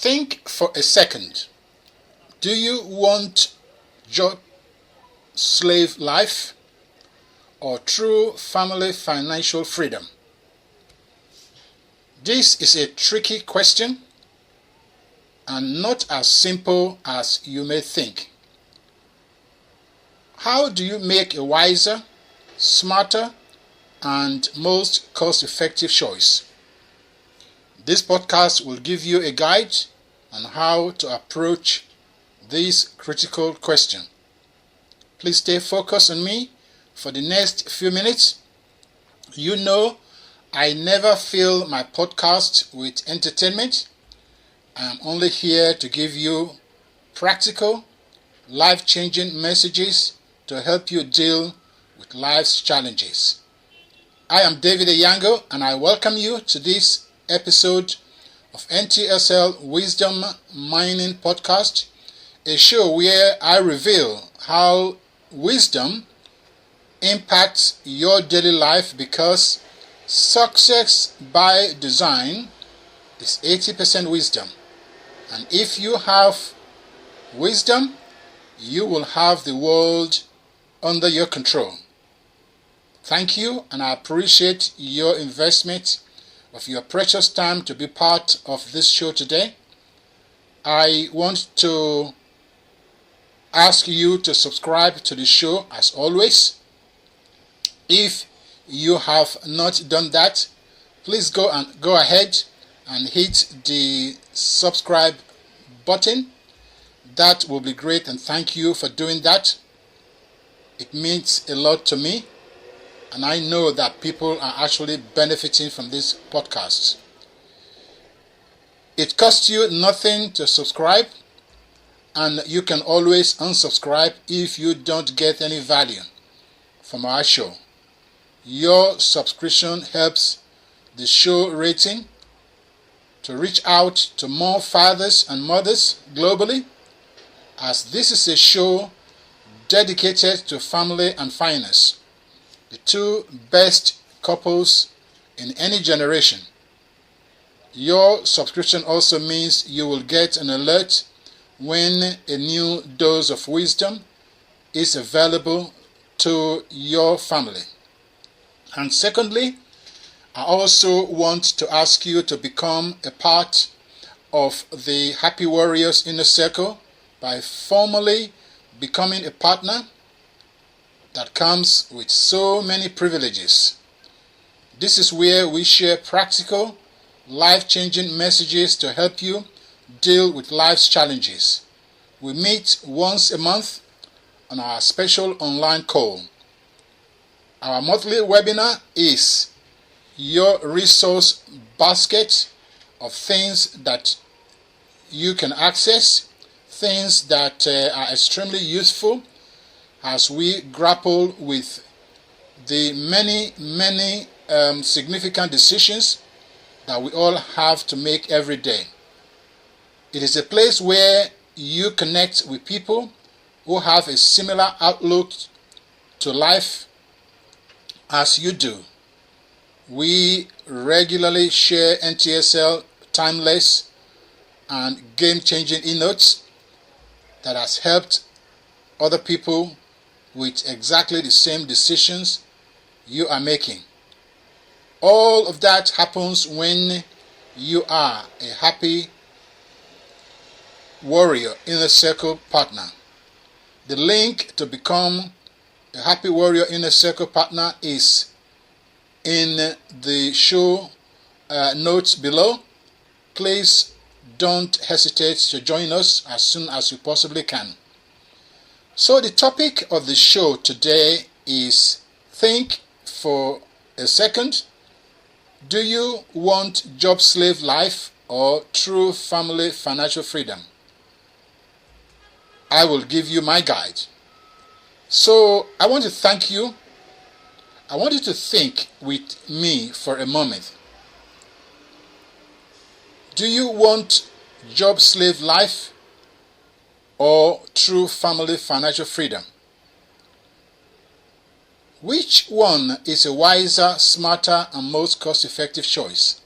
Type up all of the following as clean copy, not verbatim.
Think for a second. Do you want job slave life or true family financial freedom? This is a tricky question and not as simple as you may think. How do you make a wiser, smarter, and most cost-effective choice? This podcast will give you a guide on how to approach this critical question. Please stay focused on me for the next few minutes. You know, I never fill my podcast with entertainment. I am only here to give you practical, life-changing messages to help you deal with life's challenges. I am David Eyango, and I welcome you to this episode of NTSL Wisdom Mining Podcast, a show where I reveal how wisdom impacts your daily life, because success by design is 80% wisdom. And if you have wisdom, you will have the world under your control. Thank you, and I appreciate your investment of your precious time to be part of this show today. I want to ask you to subscribe to the show as always. If you have not done that, please go ahead and hit the subscribe button. That will be great, and thank you for doing that. It means a lot to me, and I know that people are actually benefiting from this podcast. It costs you nothing to subscribe, and you can always unsubscribe if you don't get any value from our show. Your subscription helps the show rating to reach out to more fathers and mothers globally, as this is a show dedicated to family and finance, the two best couples in any generation. Your subscription also means you will get an alert when a new dose of wisdom is available to your family. And secondly, I also want to ask you to become a part of the Happy Warriors Inner Circle by formally becoming a partner that comes with so many privileges. This is where we share practical, life-changing messages to help you deal with life's challenges. We meet once a month on our special online call. Our monthly webinar is your resource basket of things that you can access, things that are extremely useful as we grapple with the many significant decisions that we all have to make every day. It is a place where you connect with people who have a similar outlook to life as you do. We regularly share NTSL timeless and game-changing e-notes that has helped other people with exactly the same decisions you are making. All of that happens when you are a Happy Warrior Inner Circle partner. The link to become a Happy Warrior Inner Circle partner is in the show notes below. Please don't hesitate to join us as soon as you possibly can. So the topic of the show today is think for a second. Do you want job slave life or true family financial freedom? I will give you my guide. So I want to thank you. I want you to think with me for a moment. Do you want job slave life or true family financial freedom? Which one is a wiser, smarter, and most cost-effective choice?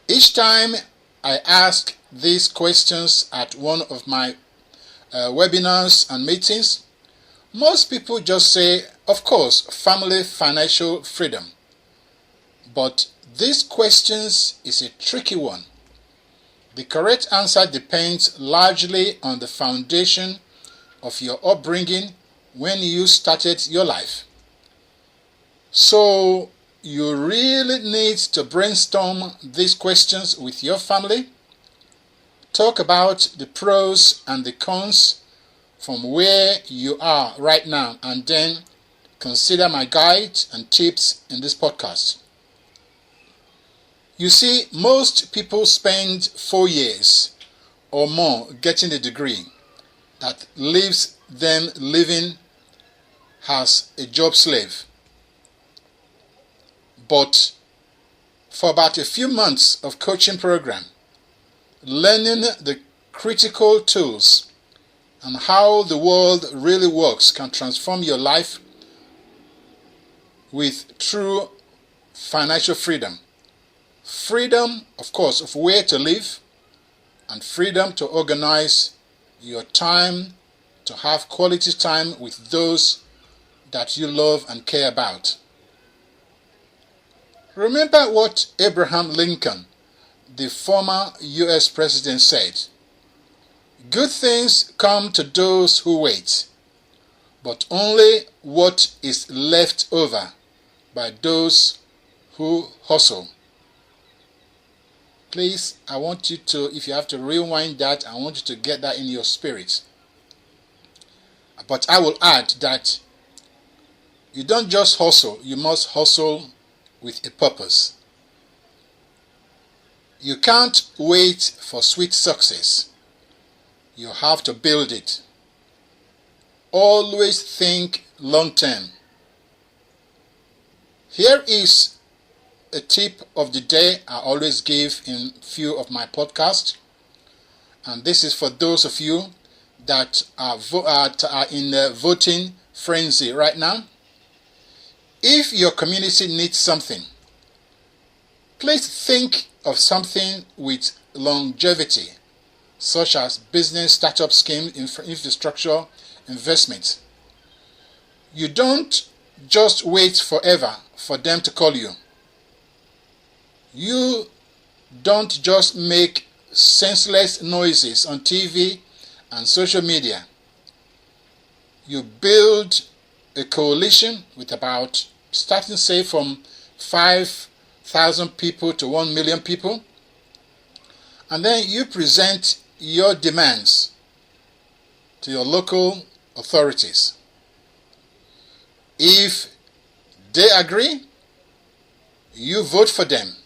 Each time I ask these questions at one of my webinars and meetings, most people just say, of course, family financial freedom. But these questions is a tricky one. The correct answer depends largely on the foundation of your upbringing when you started your life. So you really need to brainstorm these questions with your family. Talk about the pros and the cons from where you are right now, and then consider my guides and tips in this podcast. You see, most people spend 4 years or more getting a degree that leaves them living as a job slave. But for about a few months of coaching program, learning the critical tools and how the world really works can transform your life with true financial freedom. Freedom, of course, of where to live, and freedom to organize your time, to have quality time with those that you love and care about. Remember what Abraham Lincoln, the former U.S. president, said: "Good things come to those who wait, but only what is left over by those who hustle." Please, I want you to, if you have to rewind that, I want you to get that in your spirit. But I will add that you don't just hustle, you must hustle with a purpose. You can't wait for sweet success. You have to build it. Always think long term. Here is a tip of the day I always give in few of my podcasts, and this is for those of you that are in the voting frenzy right now. If your community needs something, please think of something with longevity, such as business startup scheme, infrastructure investment. You don't just wait forever for them to call you. You don't just make senseless noises on TV and social media. You build a coalition with about, starting say from 5,000 people to 1 million people, and then you present your demands to your local authorities. If they agree, you vote for them.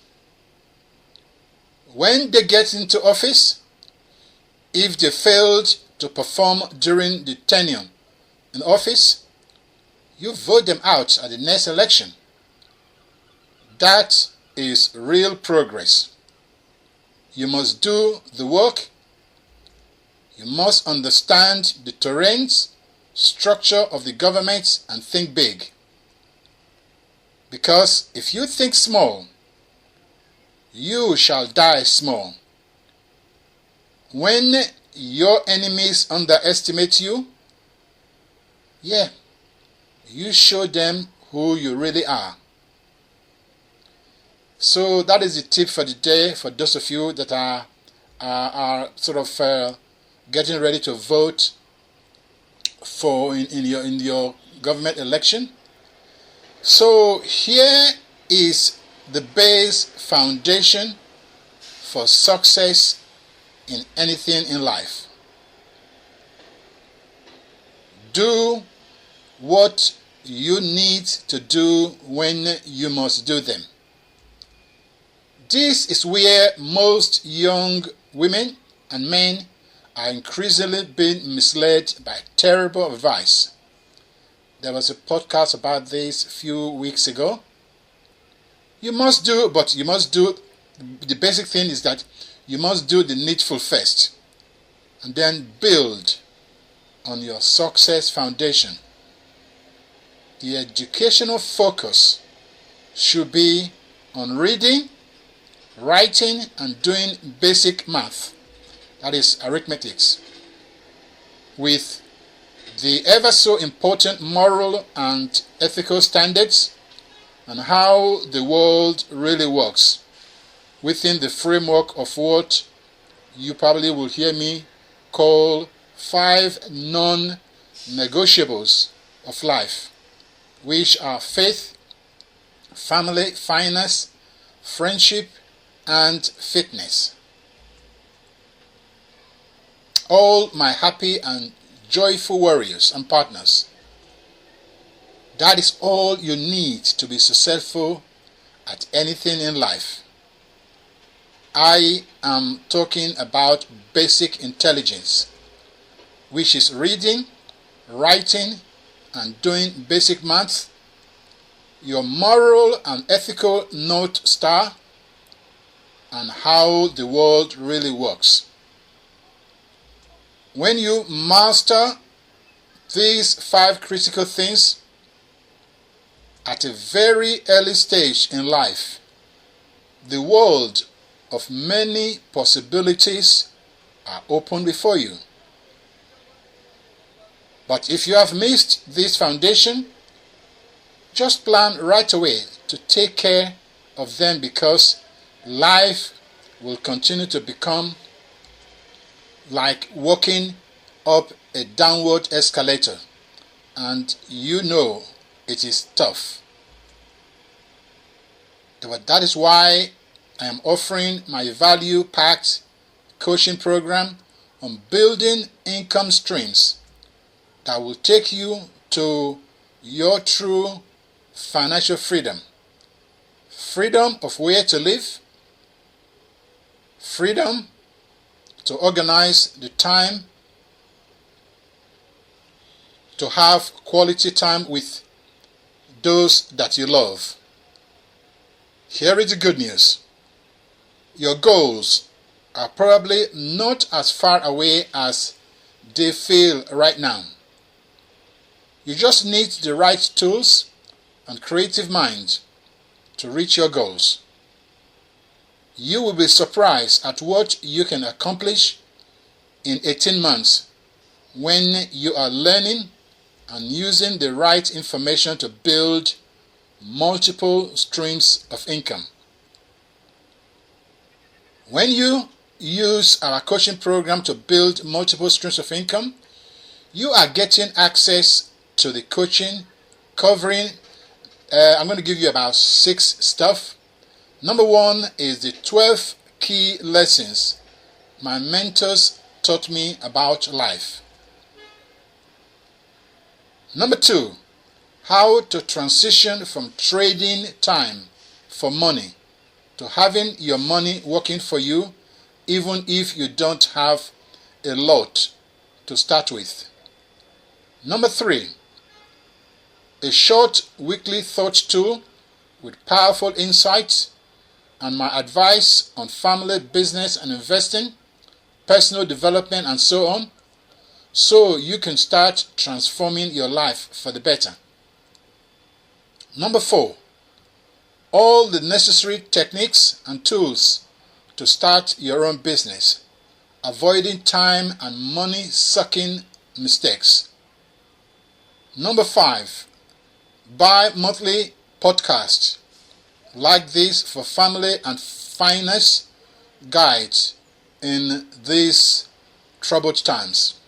When they get into office, if they failed to perform during the tenure in office, you vote them out at the next election. That is real progress. You must do the work. You must understand the terrains, structure of the government, and think big. Because if you think small, you shall die small. When your enemies underestimate you, you show them who you really are. So that is the tip for the day for those of you that are sort of getting ready to vote for in your government election. So here is the base foundation for success in anything in life. Do what you need to do when you must do them. This is where most young women and men are increasingly being misled by terrible advice. There was a podcast about this a few weeks ago. You must do, the basic thing is that you must do the needful first, and then build on your success foundation. The educational focus should be on reading, writing and doing basic math, that is arithmetics, with the ever so important moral and ethical standards and how the world really works within the framework of what you probably will hear me call 5 non-negotiables of life, which are faith, family, finance, friendship, and fitness. All my happy and joyful warriors and partners, that is all you need to be successful at anything in life. I am talking about basic intelligence, which is reading, writing, and doing basic maths, your moral and ethical North Star, and how the world really works. When you master these 5 critical things at a very early stage in life, the world of many possibilities are open before you. But if you have missed this foundation, just plan right away to take care of them, because life will continue to become like walking up a downward escalator, and you know it is tough. That is why I am offering my value-packed coaching program on building income streams that will take you to your true financial freedom. Freedom of where to live, freedom to organize the time, to have quality time with those that you love. Here is the good news. Your goals are probably not as far away as they feel right now. You just need the right tools and creative mind to reach your goals. You will be surprised at what you can accomplish in 18 months when you are learning and using the right information to build multiple streams of income. When you use our coaching program to build multiple streams of income, you are getting access to the coaching covering, I'm going to give you about 6 stuff. Number 1 is the 12 key lessons my mentors taught me about life. Number 2, how to transition from trading time for money to having your money working for you, even if you don't have a lot to start with. Number 3, a short weekly thought tool with powerful insights and my advice on family, business and investing, personal development and so on, so you can start transforming your life for the better. Number 4, all the necessary techniques and tools to start your own business, avoiding time and money sucking mistakes. Number 5, bi-monthly podcasts like this for family and finance guides in these troubled times.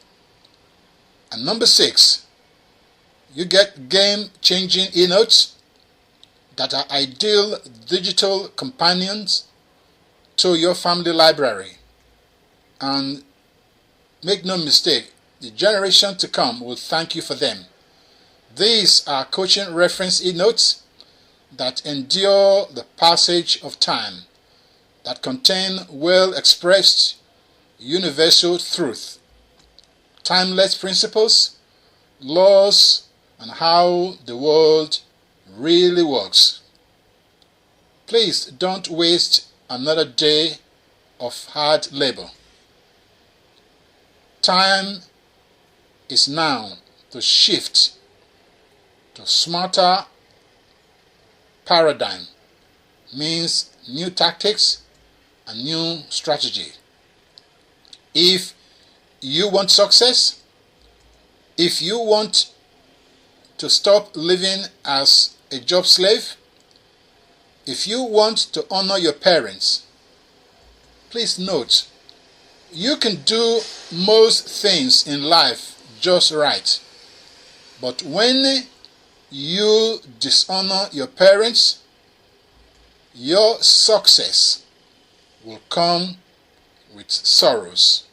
And number 6, you get game-changing e-notes that are ideal digital companions to your family library. And make no mistake, the generation to come will thank you for them. These are coaching reference e-notes that endure the passage of time, that contain well-expressed universal truth, timeless principles, laws, and how the world really works. Please don't waste another day of hard labor. Time is now to shift to smarter paradigm. Means new tactics, a new strategy. If you want success, if you want to stop living as a job slave, if you want to honor your parents, please note, you can do most things in life just right. But when you dishonor your parents, your success will come with sorrows.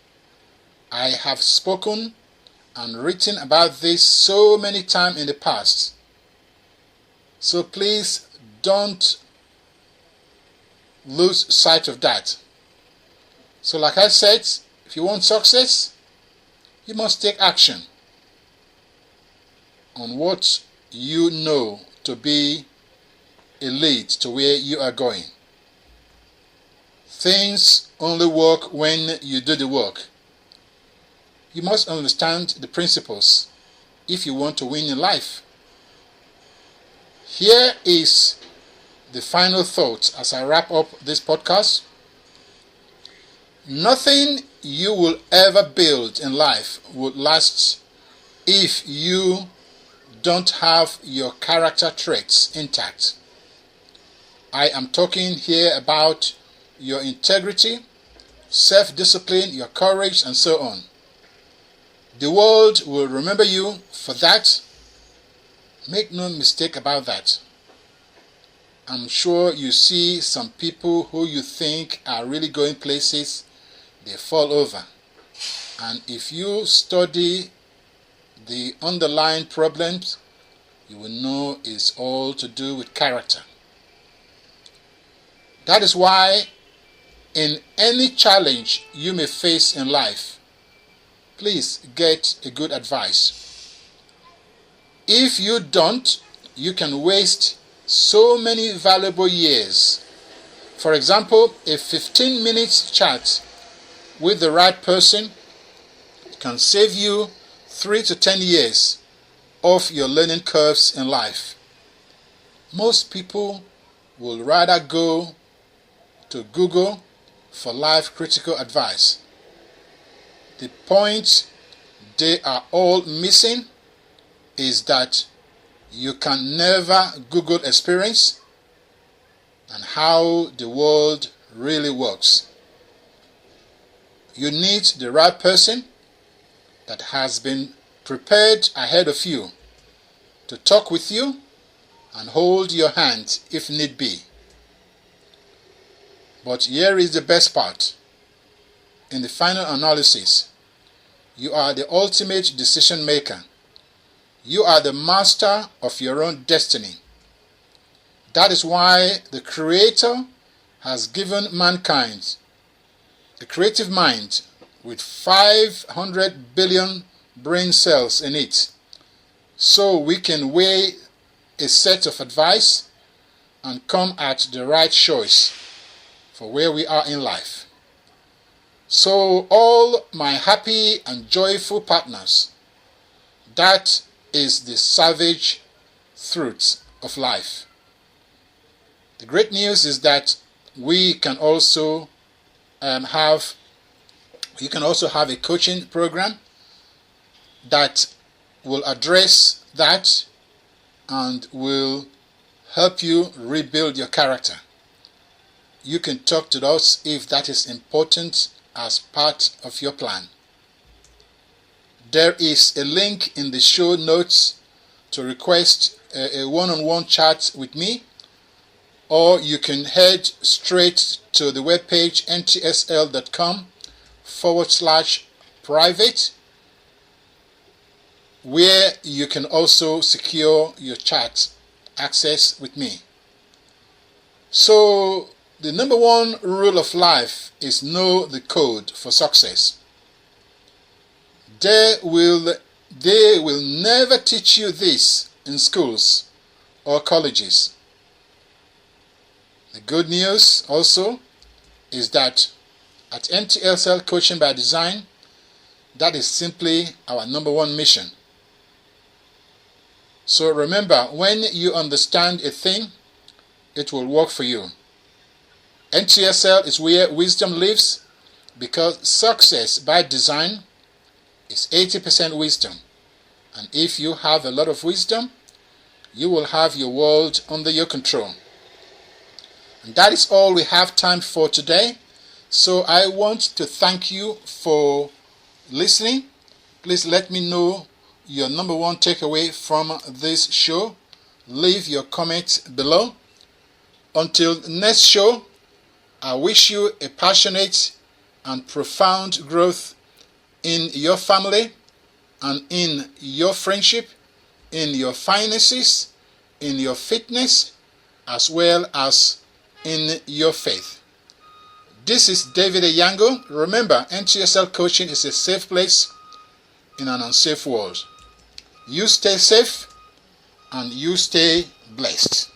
I have spoken and written about this so many times in the past. So please don't lose sight of that. So like I said, if you want success, you must take action on what you know to be a lead to where you are going. Things only work when you do the work. You must understand the principles if you want to win in life. Here is the final thought as I wrap up this podcast. Nothing you will ever build in life will last if you don't have your character traits intact. I am talking here about your integrity, self-discipline, your courage, and so on. The world will remember you for that. Make no mistake about that. I'm sure you see some people who you think are really going places, they fall over. And if you study the underlying problems, you will know it's all to do with character. That is why in any challenge you may face in life, please get a good advice. If you don't, you can waste so many valuable years. For example, a 15-minute chat with the right person can save you 3 to 10 years of your learning curves in life. Most people will rather go to Google for life critical advice. The point they are all missing is that you can never Google experience and how the world really works. You need the right person that has been prepared ahead of you to talk with you and hold your hand if need be. But here is the best part. In the final analysis, you are the ultimate decision maker. You are the master of your own destiny. That is why the Creator has given mankind a creative mind with 500 billion brain cells in it, so we can weigh a set of advice and come at the right choice for where we are in life. So all my happy and joyful partners, that is the savage truth of life. The great news is that we can also have a coaching program that will address that and will help you rebuild your character. You can talk to us if that is important as part of your plan. There is a link in the show notes to request a one-on-one chat with me, or you can head straight to the webpage ntsl.com/private, where you can also secure your chat access with me. So the number one rule of life is know the code for success. They will never teach you this in schools or colleges. The good news also is that at NTSL Coaching by Design, that is simply our number one mission. So remember, when you understand a thing, it will work for you. NTSL is where wisdom lives, because success by design is 80% wisdom. And if you have a lot of wisdom, you will have your world under your control. And that is all we have time for today. So I want to thank you for listening. Please let me know your number one takeaway from this show. Leave your comments below. Until next show, I wish you a passionate and profound growth in your family and in your friendship, in your finances, in your fitness, as well as in your faith. This is David Eyango. Remember, NTSL coaching is a safe place in an unsafe world. You stay safe and you stay blessed.